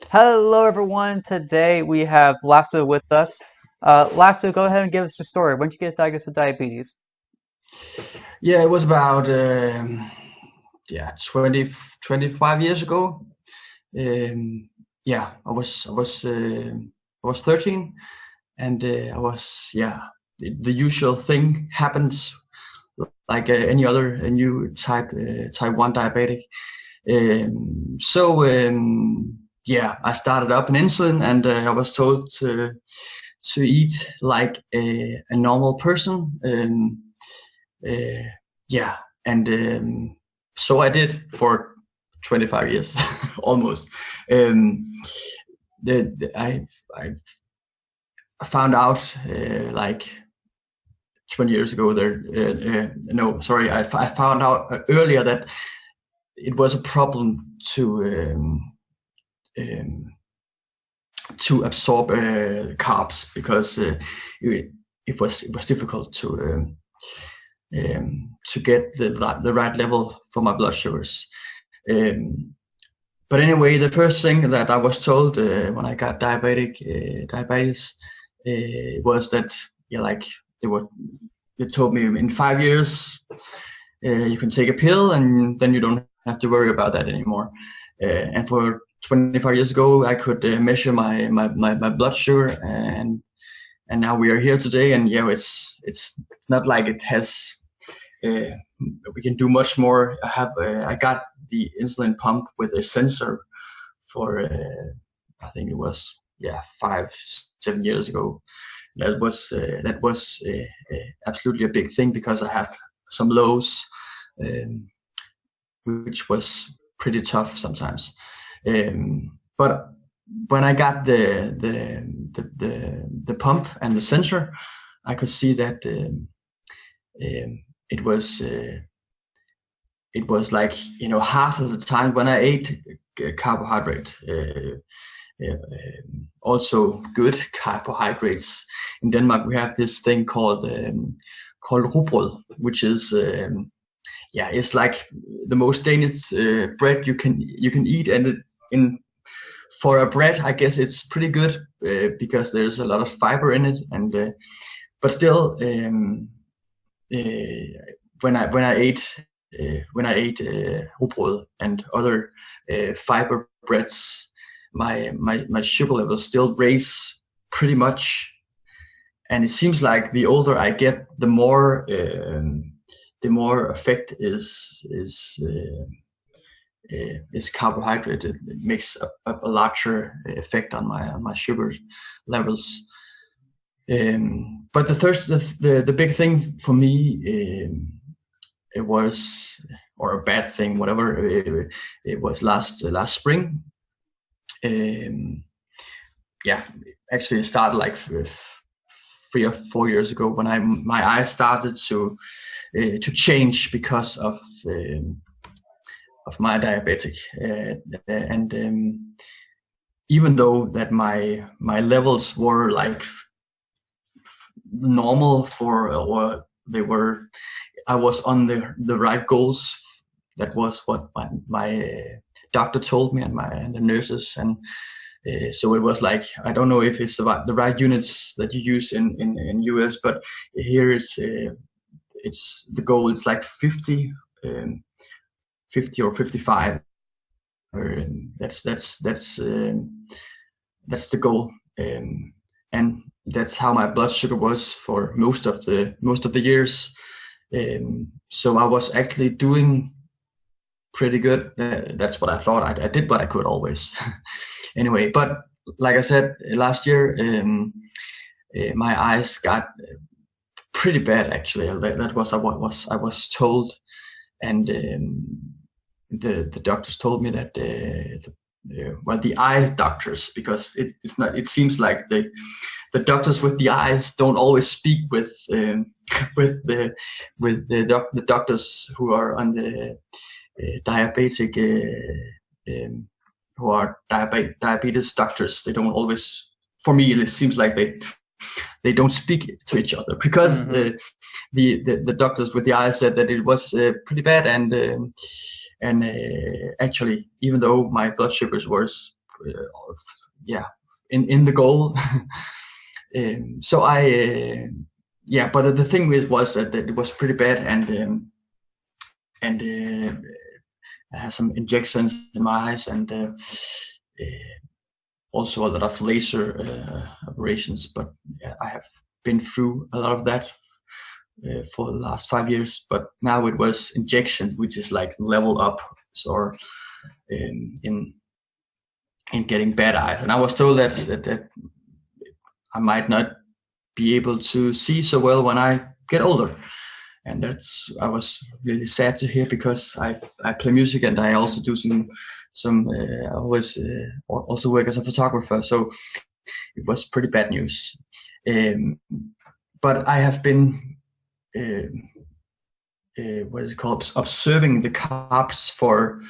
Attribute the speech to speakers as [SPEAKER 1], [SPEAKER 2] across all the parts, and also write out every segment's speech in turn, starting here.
[SPEAKER 1] Hello, everyone. Today we have Lasse with us. Lasse, go ahead and give us your story. When did you get diagnosed with diabetes?
[SPEAKER 2] Yeah, it was about 20, 25 years ago. Yeah, I was 13, and I was the usual thing happens like any other a new type 1 diabetic. So I started up an insulin, and I was told to eat like a normal person. Uh, yeah, and so I did for 25 years, almost. Um, I found out like 20 years ago. No, sorry, I found out earlier that it was a problem um, to absorb carbs because it was difficult to get the right level for my blood sugars. Um, but anyway, the first thing that I was told when I got diabetes was that they were they told me in 5 years you can take a pill and then you don't have to worry about that anymore. And for 25 years ago, I could measure my blood sugar, and now we are here today. And yeah, it's not like it has. Uh, we can do much more. I got the insulin pump with a sensor for I think it was 5 7 years ago. That was absolutely a big thing because I had some lows, um, which was pretty tough sometimes. But when I got the pump and the sensor, I could see that um, it was uh, it was like half of the time when I ate carbohydrate. Also good carbohydrates. In Denmark, we have this thing called rugbrød, which is it's like the most Danish bread you can eat, and in for a bread, I guess it's pretty good because there's a lot of fiber in it, and but still, when I ate rugbrød and other fiber breads, my sugar levels still raise pretty much, and it seems like the older I get, the more effect is carbohydrate. It makes a larger effect on my sugar levels. But the big thing for me, it was, or a bad thing, whatever. It was last spring. Um, yeah, actually, it started like 3 or 4 years ago when my eyes started to change because of my diabetic, and even though that my levels were like normal for, or they were, I was on the right goals. That was what my doctor told me, and the nurses, and so it was like, I don't know if it's the right units that you use in US, but here it's the goal. It's like 50, 50 or 55. That's the goal, and that's how my blood sugar was for most of the years. So I was actually doing pretty good. That's what I thought. I did what I could always. Anyway, but like I said, last year, my eyes got pretty bad. Actually, that was I was told, and the doctors told me that the eye doctors, because it's not. It seems like the doctors with the eyes don't always speak with the doctors who are on the diabetic, who are diabetes doctors. They don't always, for me, it seems like they don't speak to each other, because
[SPEAKER 1] Mm-hmm.
[SPEAKER 2] the doctors with the eyes said that it was pretty bad, and actually, even though my blood sugars yeah, in the goal. So but the thing was that it was pretty bad, and I had some injections in my eyes, and also a lot of laser operations. But yeah, I have been through a lot of that for the last 5 years. But now it was injection, which is like level up, so in getting bad eyes. And I was told that I might not be able to see so well when I get older. And I was really sad to hear, because I play music, and I also do I always also work as a photographer. So it was pretty bad news. But I have been what is it called, observing the carbs for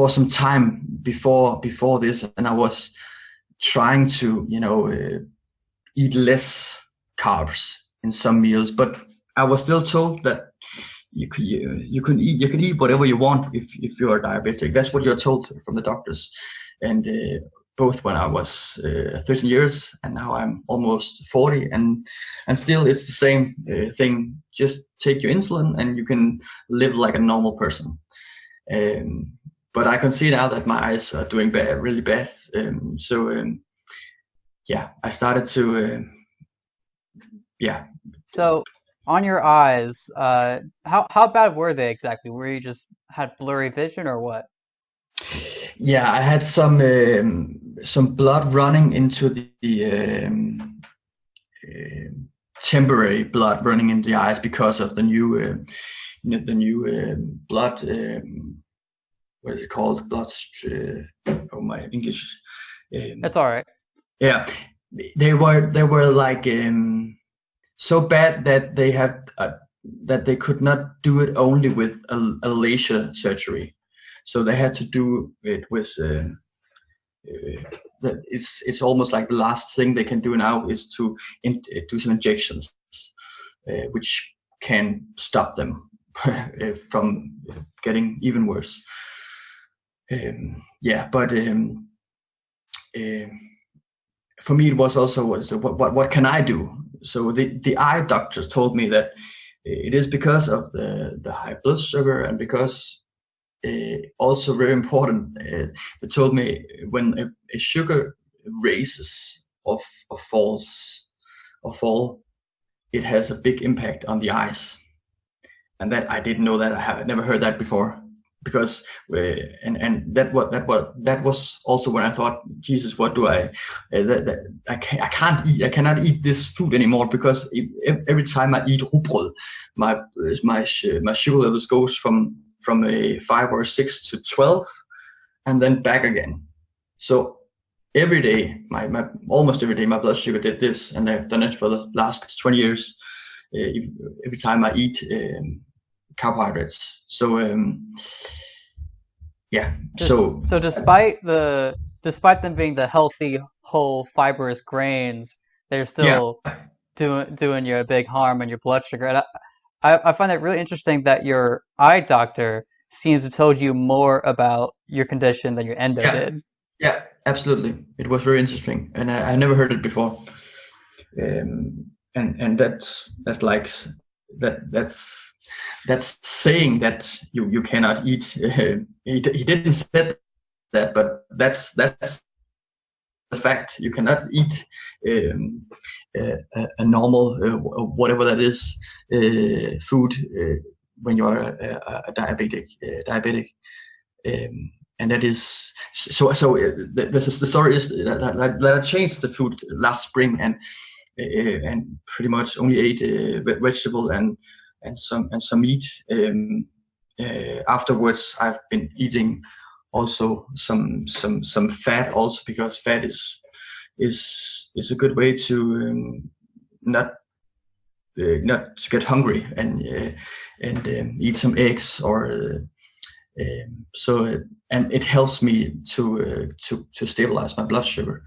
[SPEAKER 2] some time before this, and I was trying to eat less carbs in some meals, but I was still told that you can eat whatever you want if you are diabetic. That's what you're told from the doctors. And both when I was 13 years, and now I'm almost 40, and still it's the same thing. Just take your insulin and you can live like a normal person. But I can see now that my eyes are doing really bad. I started to
[SPEAKER 1] So on your eyes, how bad were they exactly? Were you just had blurry vision or what?
[SPEAKER 2] Yeah, I had some blood running into the temporary blood running into the eyes because of the new blood. What is it called? Oh, my English.
[SPEAKER 1] That's all right.
[SPEAKER 2] Yeah, they were like so bad that they could not do it only with a laser surgery. So they had to do it with it's almost like the last thing they can do now is to do some injections, which can stop them from getting even worse. For me, it was also what can I do? So the eye doctors told me that it is because of the high blood sugar, and because also very important, they told me when a sugar raises or falls, it has a big impact on the eyes. And that I didn't know that. I had never heard that before. Because that was also when I thought, Jesus, what do I cannot eat this food anymore, because every time I eat rugbrød, my sugar levels goes from a 5 or 6 to 12, and then back again. So every day, almost every day, my blood sugar did this, and I've done it for the last 20 years. Every time I eat carbohydrates. So
[SPEAKER 1] So despite them being the healthy, whole, fibrous grains, they're still doing you a big harm on your blood sugar. And I find it really interesting that your eye doctor seems to told you more about your condition than your endo did.
[SPEAKER 2] Yeah, absolutely. It was very interesting, and I never heard it before. And that's saying that you cannot eat. He didn't say that, but that's the fact. You cannot eat a normal whatever that is food when you are a diabetic. And that is so. The story is that I changed the food last spring, and pretty much only ate vegetable and some meat. Afterwards, I've been eating also some fat, also because fat is a good way to not get hungry, and eat some eggs or and it helps me to stabilize my blood sugar.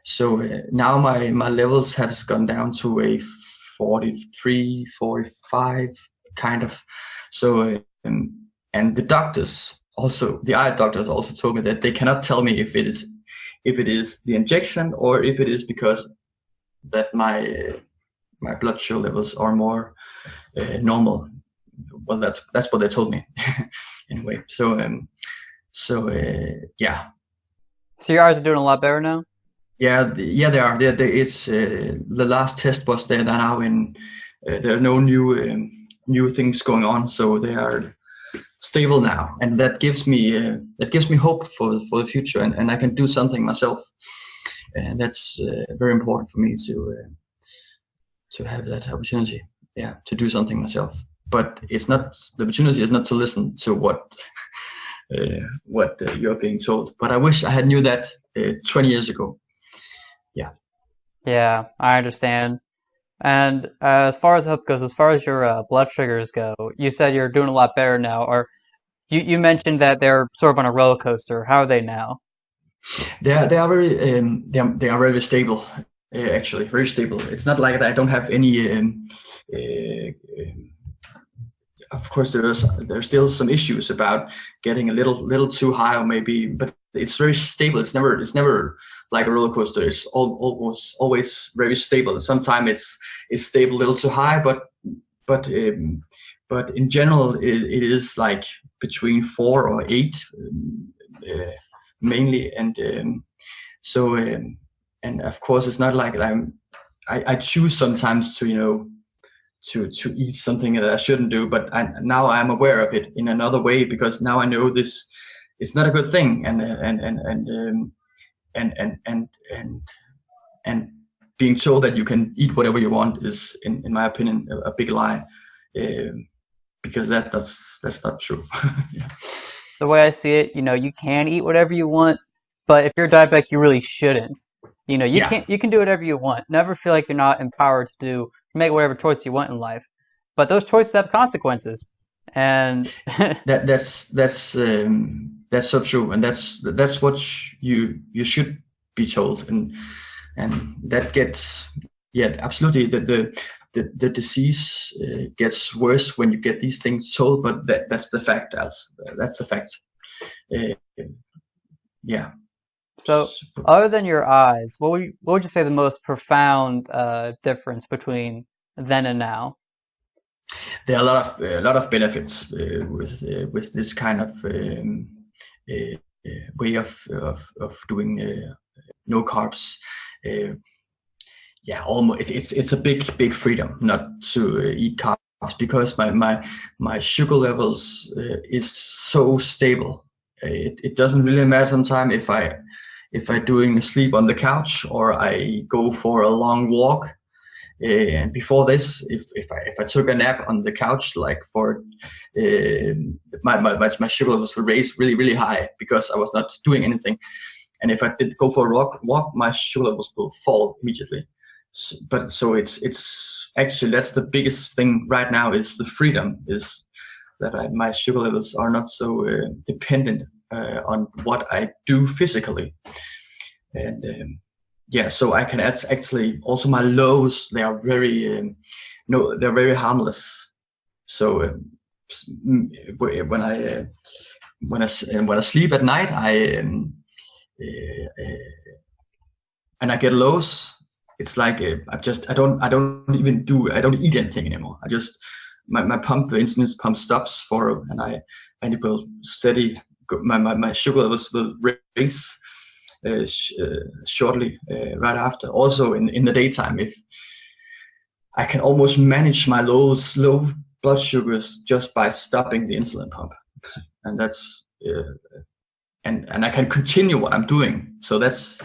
[SPEAKER 2] So now my levels has gone down to a 43, 45 kind of. So and the doctors also the eye doctors also told me that they cannot tell me if it is the injection or if it is because that my blood sugar levels are more normal. Well, that's what they told me anyway. Yeah.
[SPEAKER 1] So your eyes are doing a lot better now?
[SPEAKER 2] Yeah, they are. There is the last test was there. They're now in. There are no new things going on, so they are stable now, and that gives me hope for the future, and I can do something myself, and that's very important for me to have that opportunity. Yeah, to do something myself. But it's not, the opportunity is not to listen to what you're being told. But I wish I had knew that 20 years ago. Yeah.
[SPEAKER 1] Yeah, I understand. And as far as hope goes, as far as your blood sugars go, you said you're doing a lot better now, or you mentioned that they're sort of on a roller coaster. How are they now?
[SPEAKER 2] They are very stable. Actually, very stable. It's not like that I don't have any. Of course, there's still some issues about getting a little too high, or maybe, but it's very stable. It's never like a roller coaster. It's almost always very stable. Sometimes it's stable a little too high, but in general it is like between 4 or 8 mainly, and and of course it's not like I choose sometimes to to eat something that I shouldn't do, but now I'm aware of it in another way, because now I know this is not a good thing, and being told that you can eat whatever you want is, in my opinion, a big lie, because that's not true. Yeah.
[SPEAKER 1] The way I see it, you can eat whatever you want, but if you're diabetic, you really shouldn't. You can do whatever you want. Never feel like you're not empowered to make whatever choice you want in life. But those choices have consequences. And
[SPEAKER 2] that's so true, and that's what you should be told, and that gets, yeah, absolutely, the disease gets worse when you get these things told, but that's the fact. That's the fact. Yeah.
[SPEAKER 1] So, other than your eyes, what would you say the most profound difference between then and now?
[SPEAKER 2] There are a lot of benefits with this kind of way of doing no carbs. Yeah, almost it's a big freedom not to eat carbs, because my sugar levels is so stable. It doesn't really matter sometimes if I doing sleep on the couch or I go for a long walk. And before this, if I took a nap on the couch, like for my sugar levels were raised really high because I was not doing anything. And if I did go for a walk, my sugar levels will fall immediately. So it's actually, that's the biggest thing right now, is the freedom, is that my sugar levels are not so dependent on what I do physically. And yeah, so I can actually also, my lows, they are very they're very harmless. So when I sleep at night, and I get lows, it's like I don't eat anything anymore. I just, my insulin pump stops and it will steady. My sugar levels will raise shortly right after. Also in the daytime, if I can almost manage my low blood sugars just by stopping the insulin pump, and that's and I can continue what I'm doing. So that's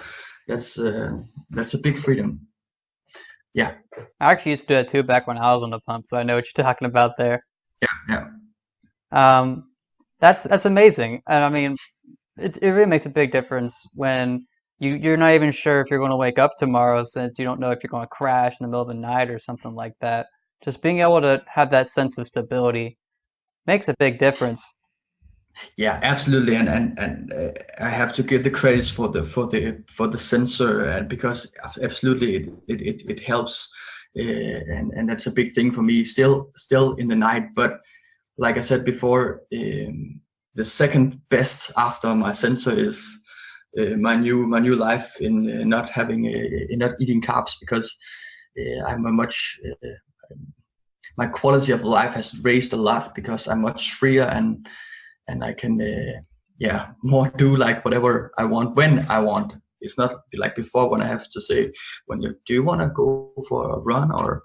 [SPEAKER 2] a big freedom. Yeah.
[SPEAKER 1] I actually used to do that too back when I was on the pump, so I know what you're talking about there.
[SPEAKER 2] Yeah.
[SPEAKER 1] That's amazing, and I mean, it really makes a big difference when you're not even sure if you're going to wake up tomorrow, since you don't know if you're going to crash in the middle of the night or something like that. Just being able to have that sense of stability makes a big difference.
[SPEAKER 2] Yeah, absolutely, and I have to give the credits for the sensor, and because absolutely it helps, and that's a big thing for me still in the night. But like I said before, the second best after my sensor is my new life in not eating carbs, because I'm a much my quality of life has raised a lot because I'm much freer, and I can more do like whatever I want when I want. It's not like before when I have to say, do you want to go for a run, or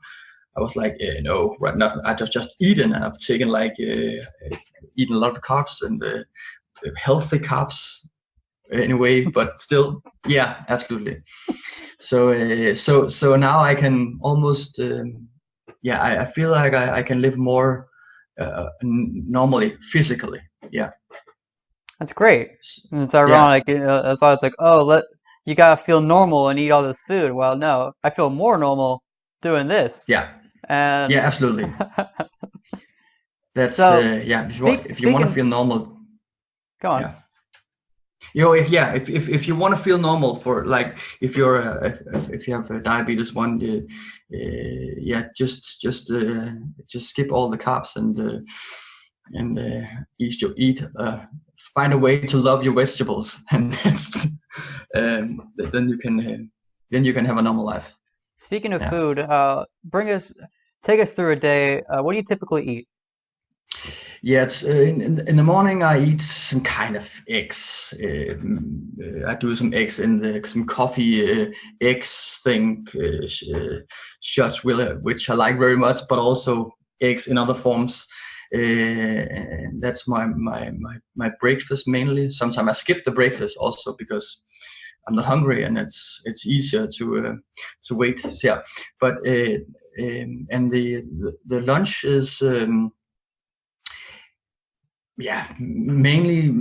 [SPEAKER 2] I was like, no, right now I just eaten, and I've taken like eaten a lot of carbs and healthy carbs anyway, but still, yeah, absolutely. So now I can almost I feel like I can live more normally physically. Yeah,
[SPEAKER 1] That's great. And it's ironic. That's why it's like, oh, you gotta feel normal and eat all this food. Well, no, I feel more normal doing this.
[SPEAKER 2] yeah,
[SPEAKER 1] And
[SPEAKER 2] absolutely. That's
[SPEAKER 1] so
[SPEAKER 2] if you want to feel normal.
[SPEAKER 1] Go on.
[SPEAKER 2] Yeah. If you want to feel normal, for like if you have diabetes 1, just skip all the carbs and find a way to love your vegetables, and that's, then you can have a normal life.
[SPEAKER 1] Speaking of food, take us through a day. What do you typically eat?
[SPEAKER 2] Yeah, it's in the morning I eat some kind of eggs. I do some eggs in some coffee eggs thing, shots which I like very much, but also eggs in other forms. That's my breakfast mainly. Sometimes I skip the breakfast also because I'm not hungry, and it's easier to wait. So, yeah, but and the lunch is. Mainly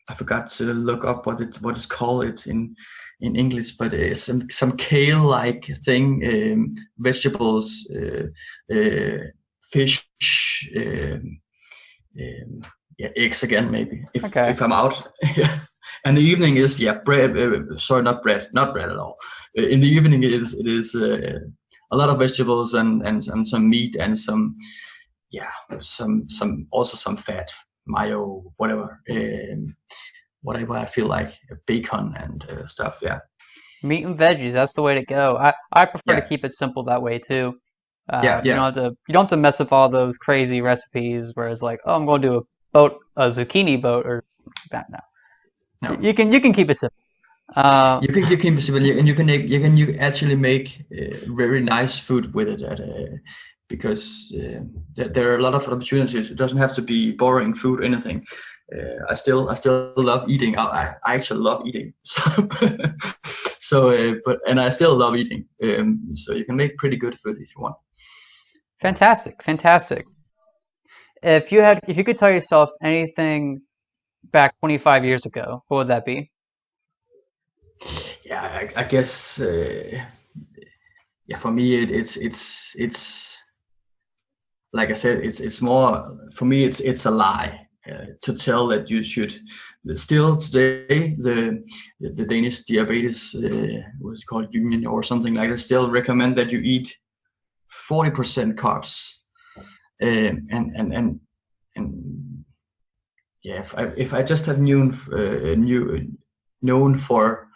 [SPEAKER 2] I forgot to look up what it's called in English, but some kale like thing, vegetables, fish, eggs again maybe if I'm out. And the evening is bread. Sorry, not bread at all. In the evening it is a lot of vegetables and some meat and some some fat, mayo, whatever I feel like, bacon and stuff.
[SPEAKER 1] Meat and veggies, that's the way to go. I prefer to keep it simple that way too. You don't have to mess with all those crazy recipes where it's like, oh, I'm going to do a zucchini boat or that. No. You can keep it simple.
[SPEAKER 2] You can keep it simple, and you actually make very nice food with it. Because there are a lot of opportunities. It doesn't have to be boring food or anything. I still love eating. I actually love eating. And I still love eating. So you can make pretty good food if you want.
[SPEAKER 1] Fantastic. If you could tell yourself anything back 25 years ago, what would that be?
[SPEAKER 2] Yeah, I guess. For me, it's. Like I said, it's more for me. It's a lie to tell that you should. Still today, the Danish diabetes what's called union or something like that still recommend that you eat 40% carbs, and if I just have known for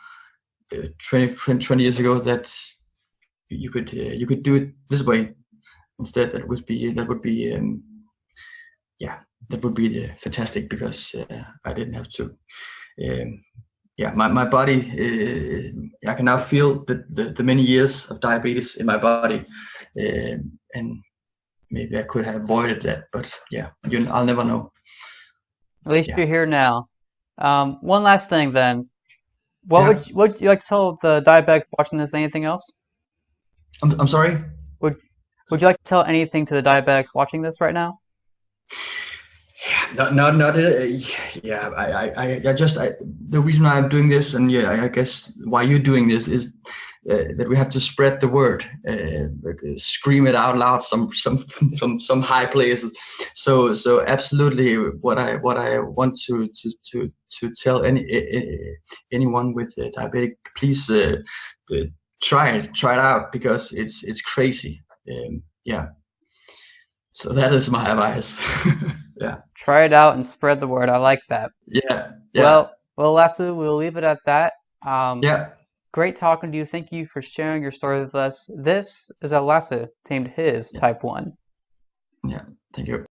[SPEAKER 2] 20 years ago that you could do it this way. Instead, that would be fantastic, because I didn't have to. My body. I can now feel the many years of diabetes in my body, and maybe I could have avoided that. But I'll never know.
[SPEAKER 1] At least you're here now. One last thing, then. What would you like to tell the diabetics watching this? Anything else?
[SPEAKER 2] I'm sorry.
[SPEAKER 1] Would you like to tell anything to the diabetics watching this right now?
[SPEAKER 2] The reason why I'm doing this, and I guess why you're doing this, is that we have to spread the word, scream it out loud, some high places. So absolutely, what I want to tell anyone with diabetic, please try it out, because it's crazy. So that is my advice. Yeah.
[SPEAKER 1] Try it out and spread the word. I like that.
[SPEAKER 2] Yeah. Yeah.
[SPEAKER 1] Well, Lasse, we'll leave it at that.
[SPEAKER 2] Yeah.
[SPEAKER 1] Great talking to you. Thank you for sharing your story with us. This is how Lasse tamed his
[SPEAKER 2] Yeah.
[SPEAKER 1] type 1.
[SPEAKER 2] Yeah. Thank you.